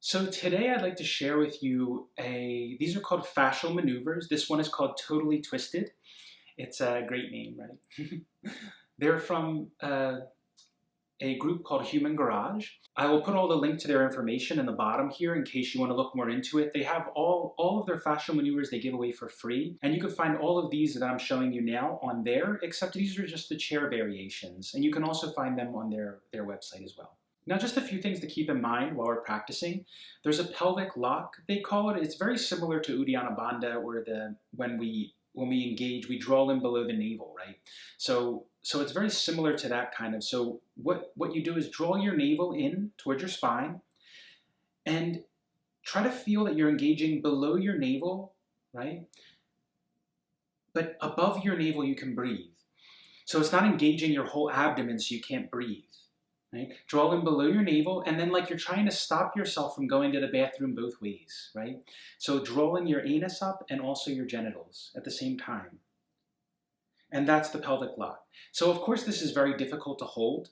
So today I'd like to share with you these are called fascial maneuvers. This one is called Totally Twisted. It's a great name, right? They're from a group called Human Garage. I will put all the link to their information in the bottom here in case you want to look more into it. They have all of their fascial maneuvers they give away for free. And you can find all of these that I'm showing you now on there, except these are just the chair variations. And you can also find them on their website as well. Now, just a few things to keep in mind while we're practicing. There's a pelvic lock, they call it. It's very similar to Uddiyana Bandha, where when we engage, we draw in below the navel, right? So it's very similar to that kind of. So what you do is draw your navel in towards your spine and try to feel that you're engaging below your navel, right? But above your navel, you can breathe. So it's not engaging your whole abdomen so you can't breathe. Right? Draw in below your navel, and then like you're trying to stop yourself from going to the bathroom both ways, right? So draw in your anus up and also your genitals at the same time. And that's the pelvic lock. So of course this is very difficult to hold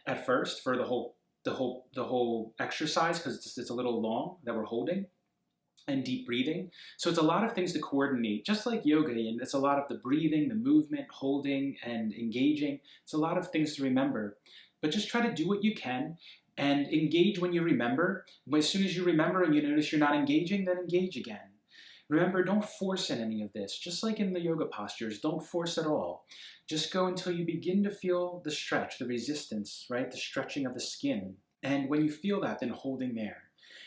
at first for the whole exercise because it's a little long that we're holding and deep breathing. So it's a lot of things to coordinate, just like yoga, and it's a lot of the breathing, the movement, holding, and engaging. It's a lot of things to remember. But just try to do what you can and engage when you remember. As soon as you remember and you notice you're not engaging, then engage again. Remember, don't force in any of this. Just like in the yoga postures, don't force at all. Just go until you begin to feel the stretch, the resistance, right? The stretching of the skin. And when you feel that, then holding there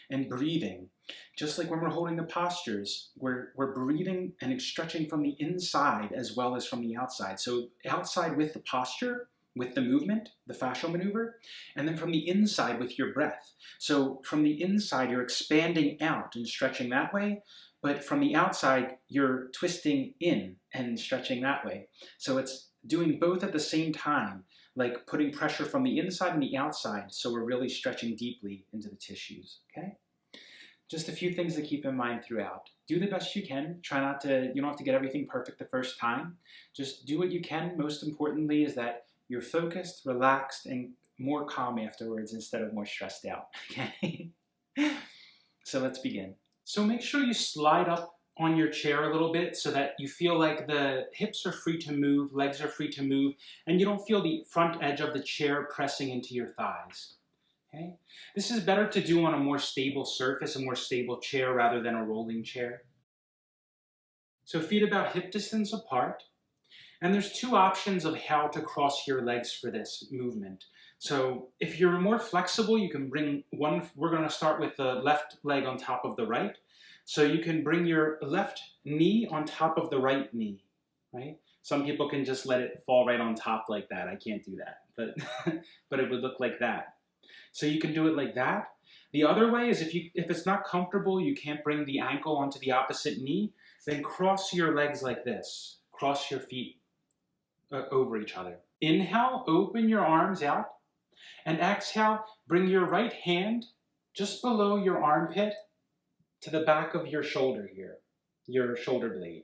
and breathing. Just like when we're holding the postures, we're breathing and stretching from the inside as well as from the outside. So outside with the posture, with the movement, the fascial maneuver, and then from the inside with your breath. So from the inside, you're expanding out and stretching that way, but from the outside, you're twisting in and stretching that way. So it's doing both at the same time, like putting pressure from the inside and the outside, so we're really stretching deeply into the tissues, okay? Just a few things to keep in mind throughout. Do the best you can. Try not to, you don't have to get everything perfect the first time. Just do what you can. Most importantly is that you're focused, relaxed, and more calm afterwards instead of more stressed out, okay? So let's begin. So make sure you slide up on your chair a little bit so that you feel like the hips are free to move, legs are free to move, and you don't feel the front edge of the chair pressing into your thighs. Okay? This is better to do on a more stable surface, a more stable chair rather than a rolling chair. So feet about hip distance apart. And there's two options of how to cross your legs for this movement. So if you're more flexible, you can bring one, we're going to start with the left leg on top of the right. So you can bring your left knee on top of the right knee, right? Some people can just let it fall right on top like that. I can't do that, but it would look like that. So you can do it like that. The other way is if it's not comfortable, you can't bring the ankle onto the opposite knee, then cross your legs like this. Cross your feet over each other. Inhale, open your arms out, and exhale, bring your right hand just below your armpit to the back of your shoulder here, your shoulder blade.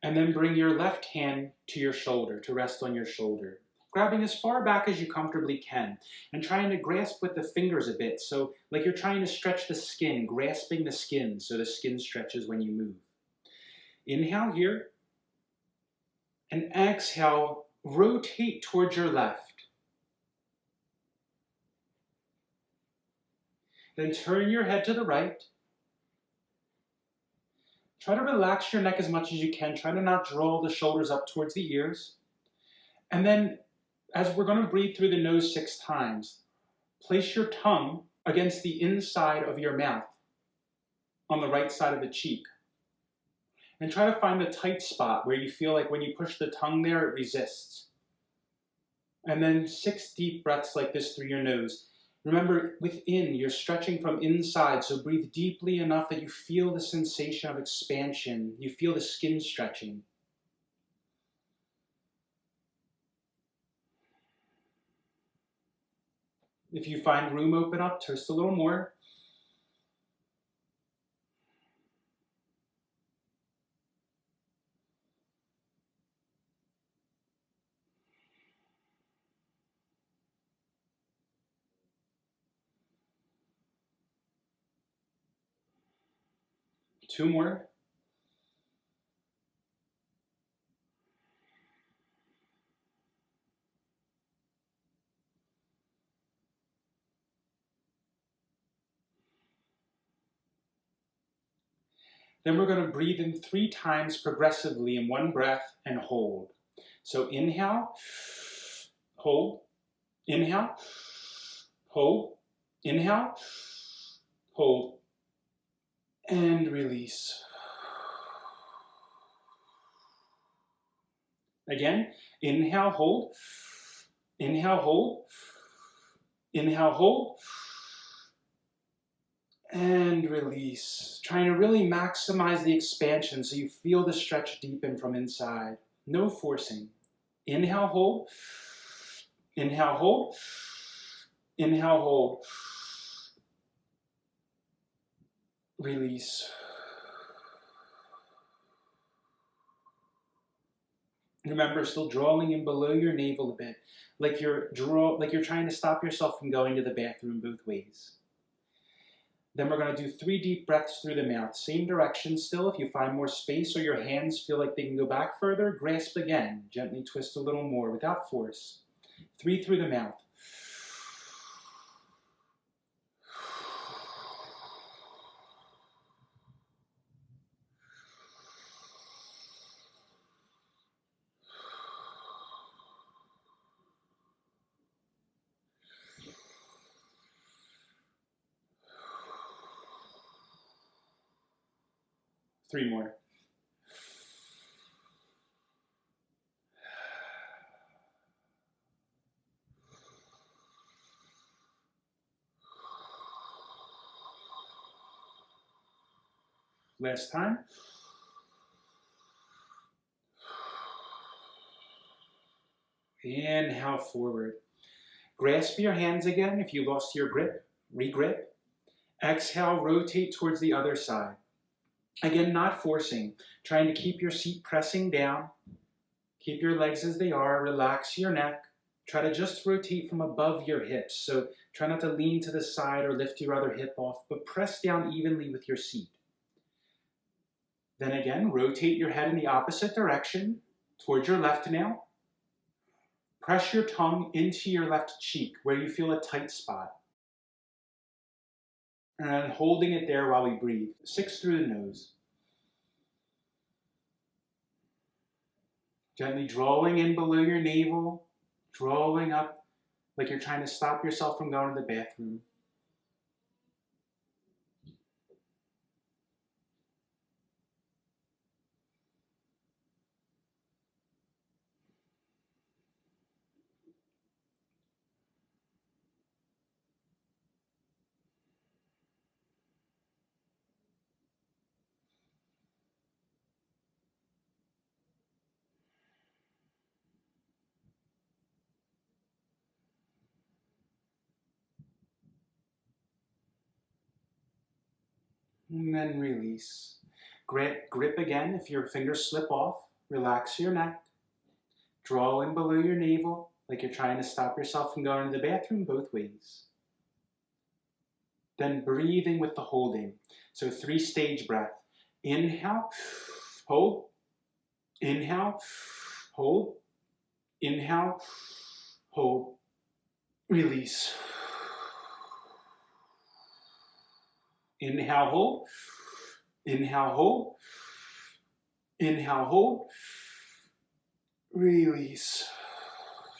And then bring your left hand to your shoulder, to rest on your shoulder, grabbing as far back as you comfortably can, and trying to grasp with the fingers a bit, so like you're trying to stretch the skin, grasping the skin so the skin stretches when you move. Inhale here, and exhale, rotate towards your left. Then turn your head to the right. Try to relax your neck as much as you can. Try to not draw the shoulders up towards the ears. And then, as we're going to breathe through the nose 6 times, place your tongue against the inside of your mouth on the right side of the cheek. And try to find a tight spot where you feel like when you push the tongue there, it resists. And then 6 deep breaths like this through your nose. Remember, within, you're stretching from inside, so breathe deeply enough that you feel the sensation of expansion. You feel the skin stretching. If you find room, open up just a little more. 2 more. Then we're going to breathe in 3 times progressively in one breath and hold. So inhale, hold, inhale, hold, inhale, hold, and release. Again, inhale, hold, inhale, hold, inhale, hold, and release. Trying to really maximize the expansion so you feel the stretch deepen from inside. No forcing. Inhale, hold, inhale, hold, inhale, hold, release. Remember, still drawing in below your navel a bit, like you're trying to stop yourself from going to the bathroom both ways. Then we're going to do 3 deep breaths through the mouth. Same direction still. If you find more space or your hands feel like they can go back further, grasp again. Gently twist a little more without force. 3 through the mouth. Three more. Last time. Inhale forward. Grasp your hands again if you lost your grip. Regrip. Exhale, rotate towards the other side. Again, not forcing. Trying to keep your seat pressing down. Keep your legs as they are. Relax your neck. Try to just rotate from above your hips. So try not to lean to the side or lift your other hip off, but press down evenly with your seat. Then again, rotate your head in the opposite direction towards your left now. Press your tongue into your left cheek where you feel a tight spot. And holding it there while we breathe. 6 through the nose. Gently drawing in below your navel, drawing up like you're trying to stop yourself from going to the bathroom. And then release. Grip again. If your fingers slip off, relax your neck. Draw in below your navel like you're trying to stop yourself from going to the bathroom both ways. Then breathing with the holding. So 3 stage breath. Inhale, hold, inhale, hold, inhale, hold, release. Inhale, hold, inhale, hold, inhale, hold, release.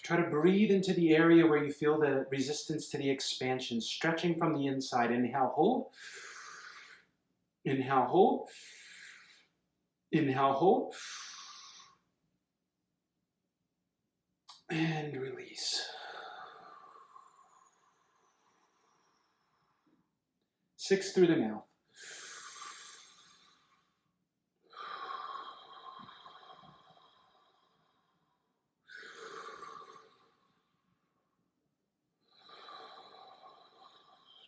Try to breathe into the area where you feel the resistance to the expansion, stretching from the inside. Inhale, hold, inhale, hold, inhale, hold, and release. 6 through the mouth.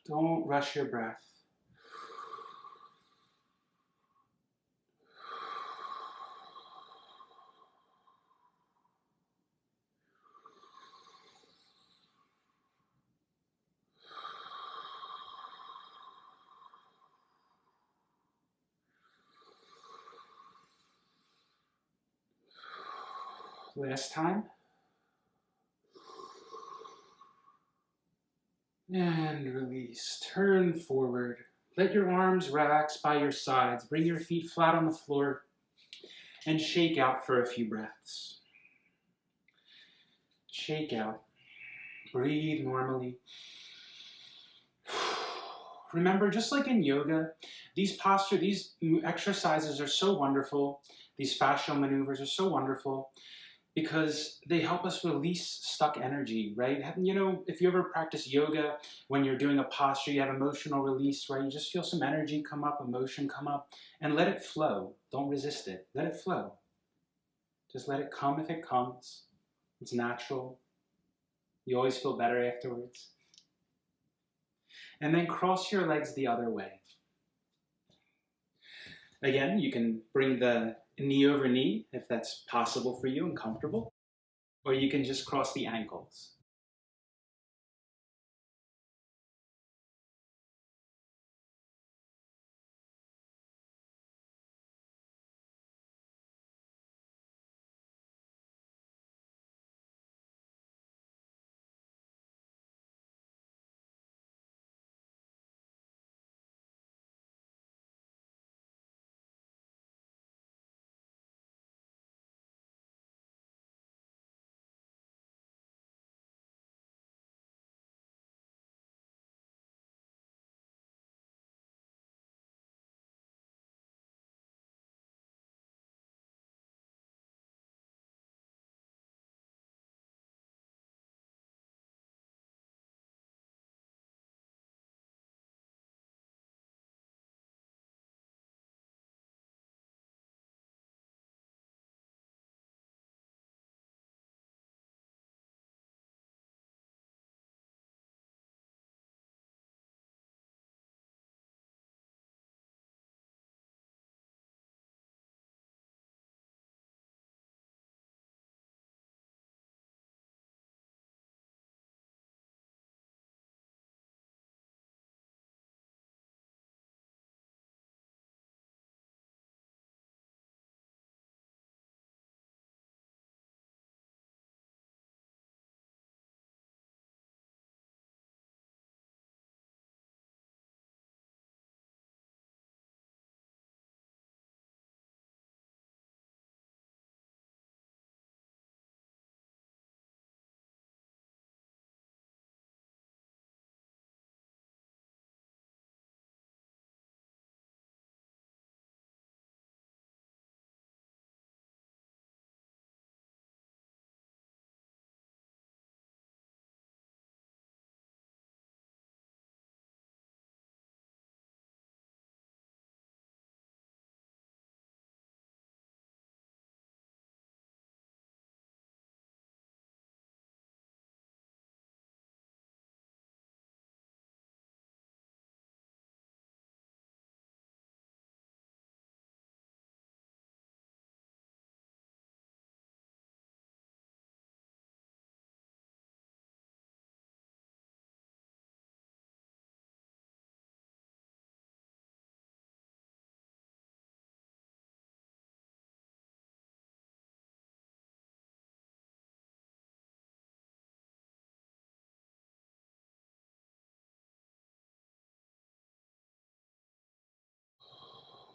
Don't rush your breath. Last time. And release. Turn forward. Let your arms relax by your sides. Bring your feet flat on the floor and shake out for a few breaths. Shake out. Breathe normally. Remember, just like in yoga, these exercises are so wonderful. These fascial maneuvers are so wonderful because they help us release stuck energy, right? You know, if you ever practice yoga, when you're doing a posture, you have emotional release, right? You just feel some energy come up, emotion come up, and let it flow. Don't resist it. Let it flow. Just let it come if it comes. It's natural. You always feel better afterwards. And then cross your legs the other way. Again, you can bring the knee over knee if that's possible for you and comfortable, or you can just cross the ankles.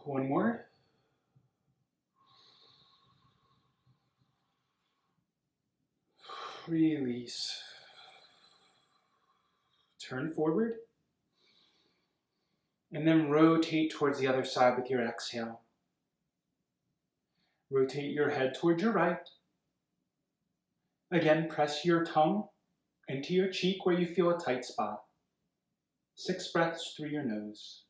One more. Release. Turn forward. And then rotate towards the other side with your exhale. Rotate your head towards your right. Again, press your tongue into your cheek where you feel a tight spot. 6 breaths through your nose.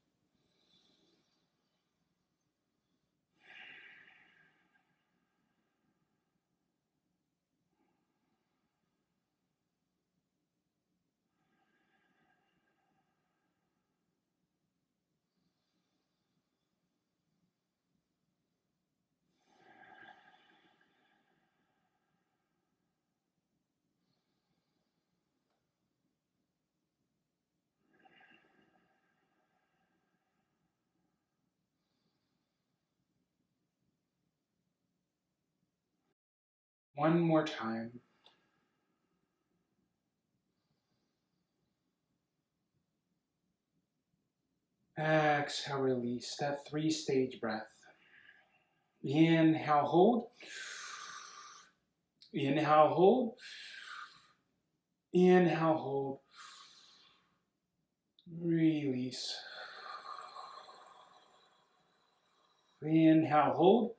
One more time. Exhale, release. That 3-stage breath. Inhale, hold. Inhale, hold. Inhale, hold. Release. Inhale, hold.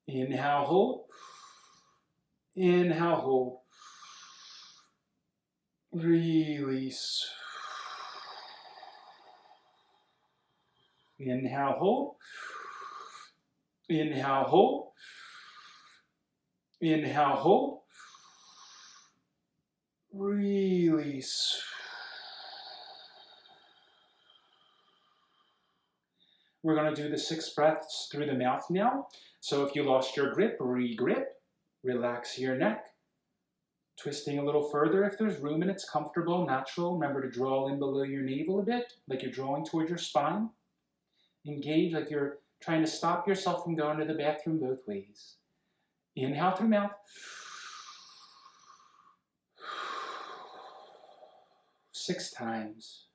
Inhale, hold. Inhale, hold. Release. Inhale, hold. Inhale, hold. Inhale, hold. Release. We're going to do the 6 breaths through the mouth now. So if you lost your grip, re-grip. Relax your neck. Twisting a little further if there's room and it's comfortable, natural. Remember to draw in below your navel a bit, like you're drawing towards your spine. Engage like you're trying to stop yourself from going to the bathroom both ways. Inhale through mouth. 6 times.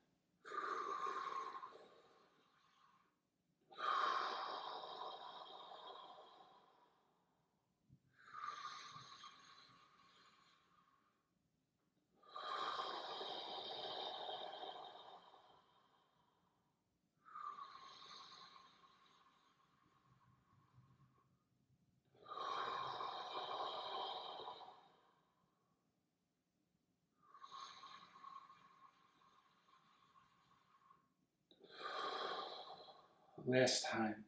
Last time.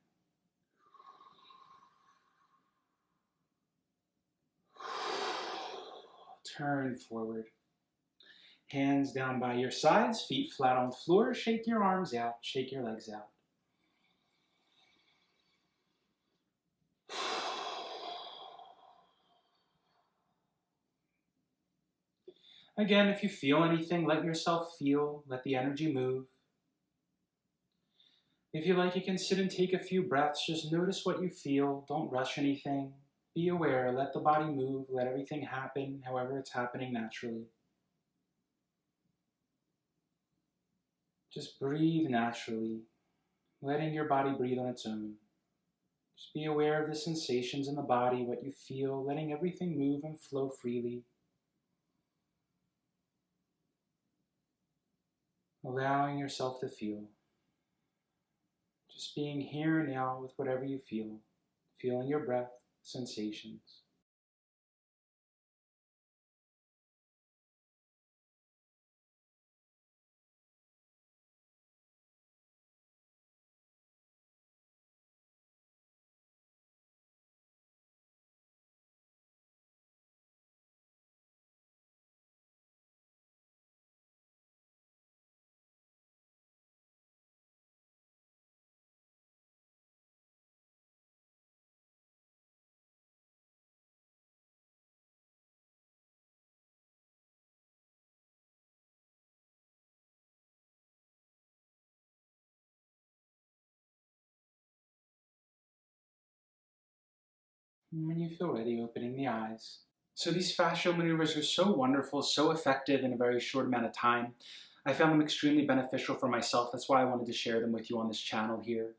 Turn forward. Hands down by your sides, feet flat on the floor. Shake your arms out, shake your legs out. Again, if you feel anything, let yourself feel, let the energy move. If you like, you can sit and take a few breaths. Just notice what you feel. Don't rush anything. Be aware. Let the body move. Let everything happen however it's happening naturally. Just breathe naturally, letting your body breathe on its own. Just be aware of the sensations in the body, what you feel, letting everything move and flow freely. Allowing yourself to feel. Just being here now with whatever you feel. Feeling your breath, sensations. And when you feel ready, opening the eyes. So these fascial maneuvers are so wonderful, so effective in a very short amount of time. I found them extremely beneficial for myself. That's why I wanted to share them with you on this channel here.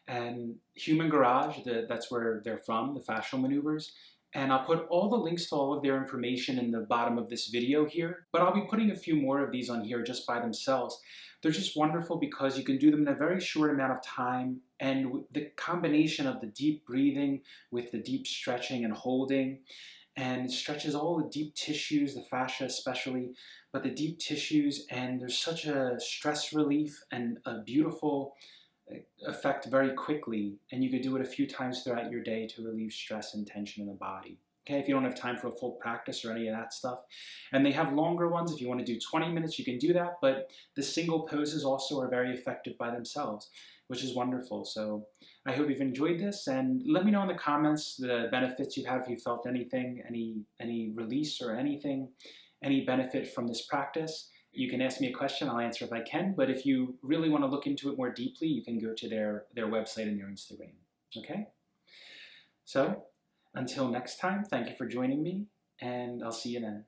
And Human Garage, that's where they're from, the fascial maneuvers. And I'll put all the links to all of their information in the bottom of this video here. But I'll be putting a few more of these on here just by themselves. They're just wonderful because you can do them in a very short amount of time. And the combination of the deep breathing with the deep stretching and holding, and it stretches all the deep tissues, the fascia especially, but the deep tissues, and there's such a stress relief and a beautiful effect very quickly, and you could do it a few times throughout your day to relieve stress and tension in the body. Okay, if you don't have time for a full practice or any of that stuff. And they have longer ones. If you want to do 20 minutes, you can do that, but the single poses also are very effective by themselves, which is wonderful. So I hope you've enjoyed this, and let me know in the comments the benefits you've had, if you felt anything, any release or anything, any benefit from this practice. You can ask me a question, I'll answer if I can, but if you really want to look into it more deeply, you can go to their website and their Instagram, okay? So, Until next time, thank you for joining me, and I'll see you then.